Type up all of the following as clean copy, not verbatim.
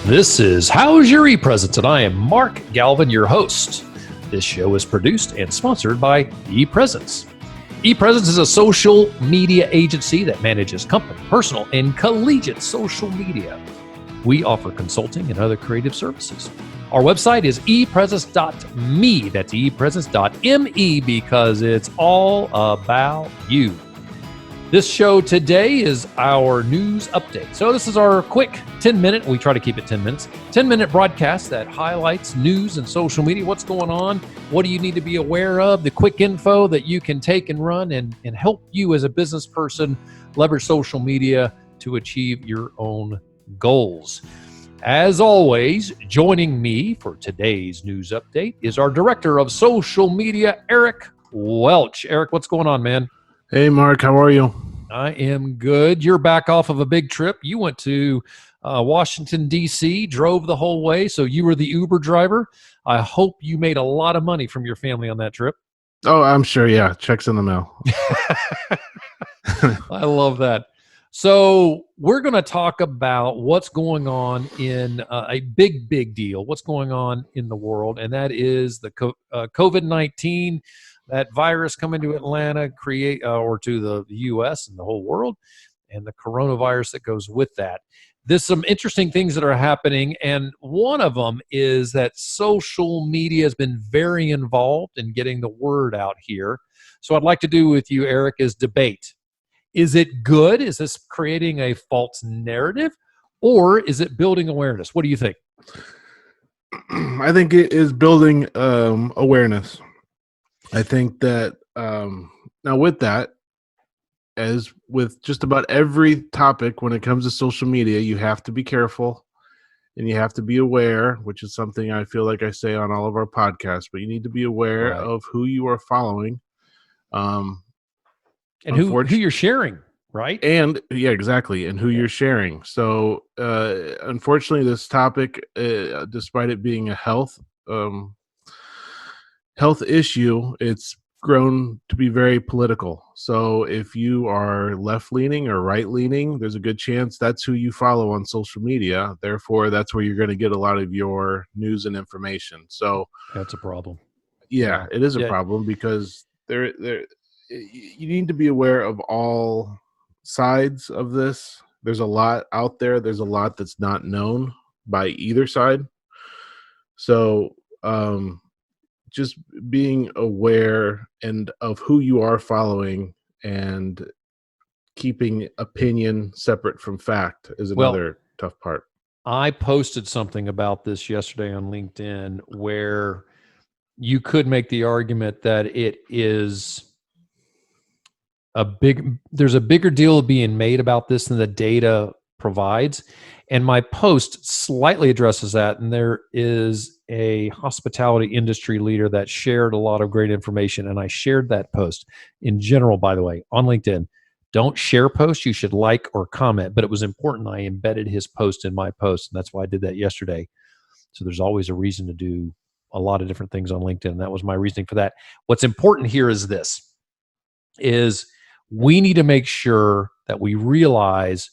This is How's Your ePresence, and I am Mark Galvin, your host. This show is produced and sponsored by ePresence. ePresence is a social media agency that manages company, personal, and collegiate social media. We offer consulting and other creative services. Our website is epresence.me. That's epresence.me because it's all about you. This show today is our news update. So this is our quick 10-minute, we try to keep it 10 minutes, 10-minute broadcast that highlights news and social media, what's going on, what do you need to be aware of, the quick info that you can take and run and help you as a business person leverage social media to achieve your own goals. As always, joining me for today's news update is our Director of Social Media, Eric Welch. Eric, what's going on, man? Hey, Mark, how are you? I am good. You're back off of a big trip. You went to Washington, D.C., drove the whole way, so you were the Uber driver. I hope you made a lot of money from your family on that trip. Oh, I'm sure, yeah. Checks in the mail. I love that. So we're going to talk about what's going on in a big deal, what's going on in the world, and that is the COVID-19, that virus coming to Atlanta, or to the U.S. and the whole world, and the coronavirus that goes with that. There's some interesting things that are happening, and one of them is that social media has been very involved in getting the word out here. So what I'd like to do with you, Eric, is debate. Is it good? Is this creating a false narrative, or is it building awareness? What do you think? I think it is building awareness. I think that now with that, as with just about every topic when it comes to social media, you have to be careful and you have to be aware, which is something I feel like I say on all of our podcasts, but you need to be aware of who you are following. And who you're sharing, right? And yeah, exactly. And who you're sharing. So unfortunately, this topic, despite it being a health issue, it's grown to be very political. So if you are left-leaning or right-leaning, there's a good chance that's who you follow on social media. Therefore, that's where you're going to get a lot of your news and information. So that's a problem. Yeah, it is a problem because you need to be aware of all sides of this. There's a lot out there. There's a lot that's not known by either side. So just being aware and of who you are following and keeping opinion separate from fact is another tough part. I posted something about this yesterday on LinkedIn where you could make the argument that it is there's a bigger deal being made about this than the data provides. And my post slightly addresses that. And there is a hospitality industry leader that shared a lot of great information. And I shared that post in general, by the way, on LinkedIn. Don't share posts. You should like or comment. But it was important I embedded his post in my post. And that's why I did that yesterday. So there's always a reason to do a lot of different things on LinkedIn. That was my reasoning for that. What's important here is this, is we need to make sure that we realize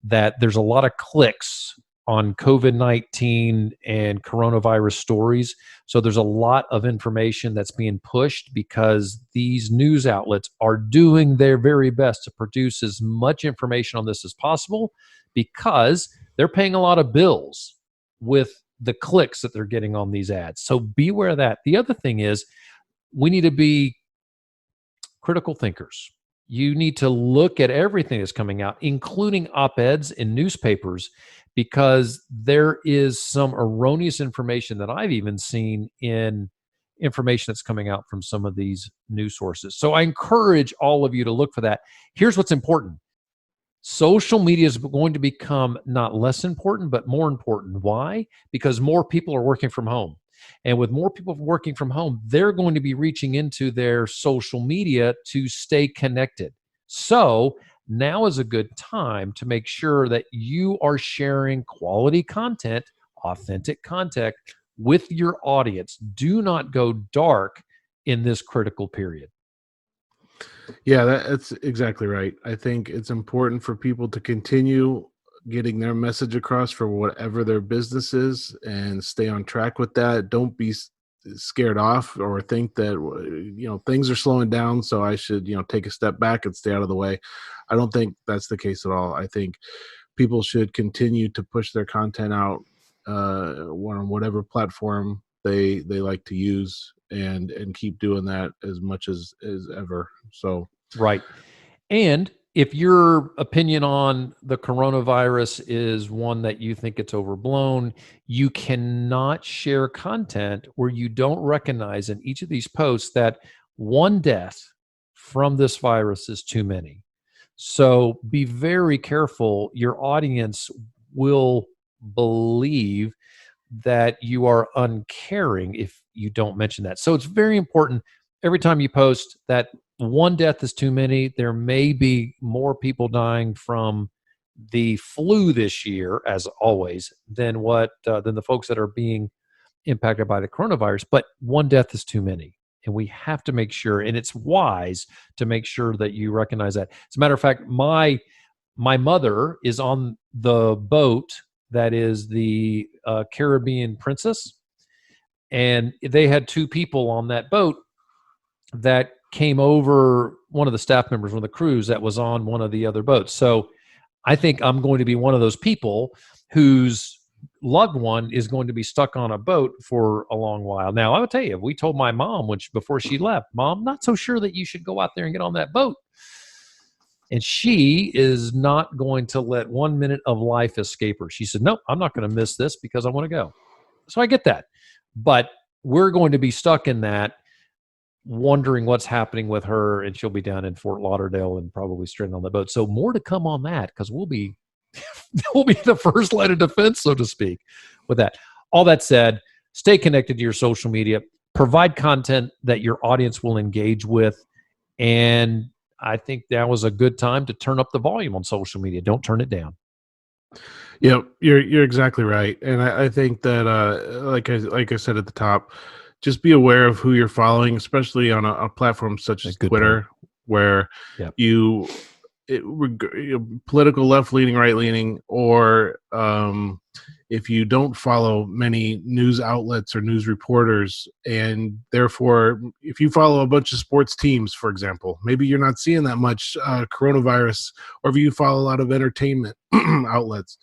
that there's a lot of clicks on COVID-19 and coronavirus stories. So there's a lot of information that's being pushed because these news outlets are doing their very best to produce as much information on this as possible because they're paying a lot of bills with the clicks that they're getting on these ads. So beware of that. The other thing is we need to be critical thinkers. You need to look at everything that's coming out, including op-eds in newspapers, because there is some erroneous information that I've even seen in information that's coming out from some of these news sources. So I encourage all of you to look for that. Here's what's important. Social media is going to become not less important, but more important. Why? Because more people are working from home. And with more people working from home, they're going to be reaching into their social media to stay connected. So now is a good time to make sure that you are sharing quality content, authentic content with your audience. Do not go dark in this critical period. Yeah, that's exactly right. I think it's important for people to continue getting their message across for whatever their business is, and stay on track with that. Don't be scared off or think that things are slowing down, so I should take a step back and stay out of the way. I don't think that's the case at all. I think people should continue to push their content out on whatever platform they like to use, and keep doing that as much as ever. So Right. And if your opinion on the coronavirus is one that you think it's overblown, you cannot share content where you don't recognize in each of these posts that one death from this virus is too many. So be very careful. Your audience will believe that you are uncaring if you don't mention that. So it's very important every time you post that one death is too many. There may be more people dying from the flu this year, as always, than the folks that are being impacted by the coronavirus. But one death is too many, and we have to make sure. And it's wise to make sure that you recognize that. As a matter of fact, my mother is on the boat that is the Caribbean Princess, and they had two people on that boat that came over, one of the staff members on the cruise that was on one of the other boats. So I think I'm going to be one of those people whose loved one is going to be stuck on a boat for a long while. Now, I will tell you, we told my mom before she left, Mom, not so sure that you should go out there and get on that boat. And she is not going to let 1 minute of life escape her. She said, nope, I'm not going to miss this because I want to go. So I get that. But we're going to be stuck in that, wondering what's happening with her, and she'll be down in Fort Lauderdale and probably stranded on the boat. So more to come on that, because we'll be the first line of defense, so to speak, with that. All that said, stay connected to your social media, provide content that your audience will engage with, and I think that was a good time to turn up the volume on social media. Don't turn it down. Yeah, you're exactly right, and I think that like I said at the top, just be aware of who you're following, especially on a platform such as Twitter, point. Where Yep. Political left-leaning, right-leaning, or if you don't follow many news outlets or news reporters, and therefore if you follow a bunch of sports teams, for example, maybe you're not seeing that much coronavirus, or if you follow a lot of entertainment outlets,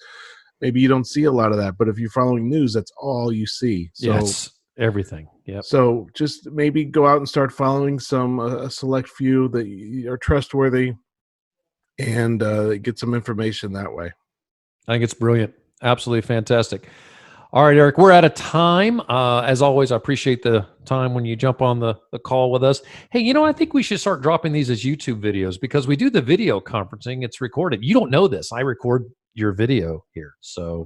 maybe you don't see a lot of that. But if you're following news, that's all you see. So yes. Everything. Yep. So just maybe go out and start following a select few that are trustworthy, and get some information that way. I think it's brilliant. Absolutely fantastic. All right, Eric, we're out of time. As always, I appreciate the time when you jump on the call with us. Hey, I think we should start dropping these as YouTube videos, because we do the video conferencing. It's recorded. You don't know this. I record your video here. So,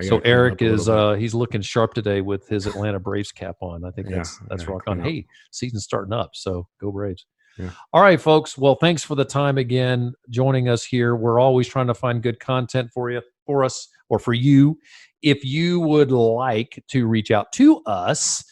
so Eric is, he's looking sharp today with his Atlanta Braves cap on. I think that's rock on. Hey, season's starting up. So go Braves. Yeah. All right, folks. Well, thanks for the time again, joining us here. We're always trying to find good content for us, or for you. If you would like to reach out to us,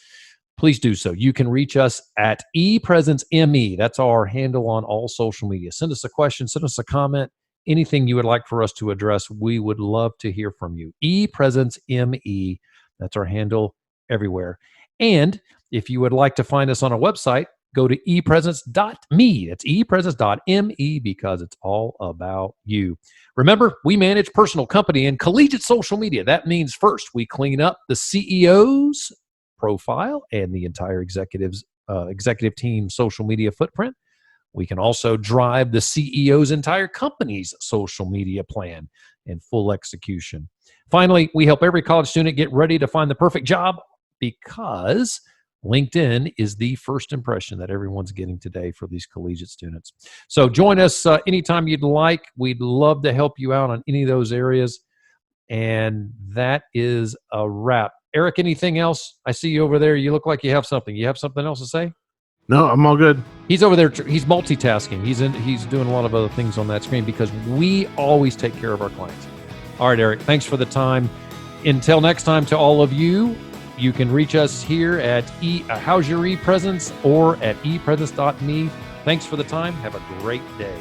please do so. You can reach us at ePresenceME. That's our handle on all social media. Send us a question, send us a comment, anything you would like for us to address. We would love to hear from you. ePresenceME. That's our handle everywhere. And if you would like to find us on our website, go to ePresence.me. That's ePresence.me, because it's all about you. Remember, we manage personal, company, and collegiate social media. That means first, we clean up the CEO's profile and the entire executive team social media footprint. We can also drive the CEO's entire company's social media plan and full execution. Finally, we help every college student get ready to find the perfect job, because LinkedIn is the first impression that everyone's getting today for these collegiate students. So join us anytime you'd like. We'd love to help you out on any of those areas. And that is a wrap. Eric, anything else? I see you over there. You look like you have something. You have something else to say? No, I'm all good. He's over there. He's multitasking. He's doing a lot of other things on that screen, because we always take care of our clients. All right, Eric, thanks for the time. Until next time, to all of you, you can reach us here at How's Your ePresence, or at ePresence.me. Thanks for the time. Have a great day.